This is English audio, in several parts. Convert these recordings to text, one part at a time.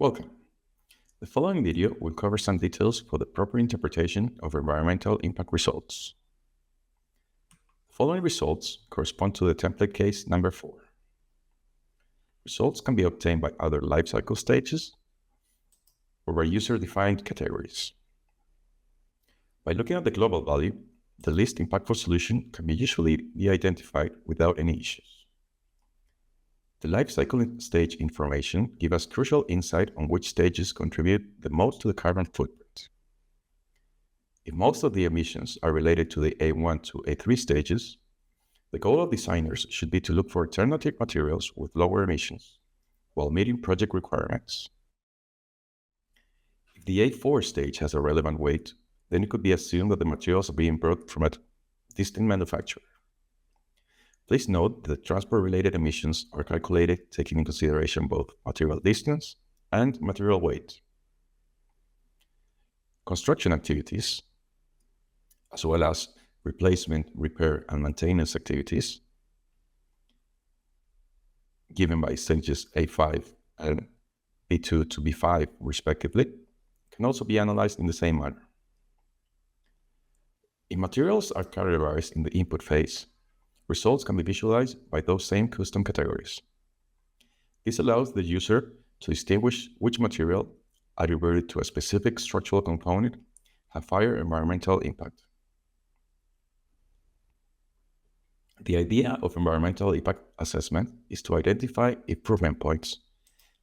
Welcome. The following video will cover some details for the proper interpretation of environmental impact results. The following results correspond to the template case number 4. Results can be obtained by other lifecycle stages or by user-defined categories. By looking at the global value, the least impactful solution can usually be identified without any issues. The lifecycle stage information gives us crucial insight on which stages contribute the most to the carbon footprint. If most of the emissions are related to the A1 to A3 stages, the goal of designers should be to look for alternative materials with lower emissions while meeting project requirements. If the A4 stage has a relevant weight, then it could be assumed that the materials are being brought from a distant manufacturer. Please note that transport-related emissions are calculated taking into consideration both material distance and material weight. Construction activities, as well as replacement, repair, and maintenance activities, given by stages A5 and B2 to B5 respectively, can also be analyzed in the same manner. If materials are categorized in the input phase, results can be visualized by those same custom categories. This allows the user to distinguish which material, attributed to a specific structural component, have higher environmental impact. The idea of environmental impact assessment is to identify improvement points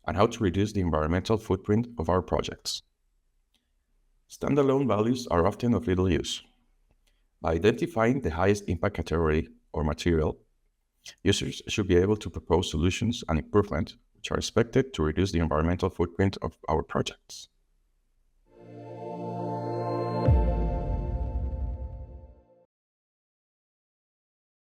and how to reduce the environmental footprint of our projects. Standalone values are often of little use. By identifying the highest impact category or material, users should be able to propose solutions and improvements which are expected to reduce the environmental footprint of our projects.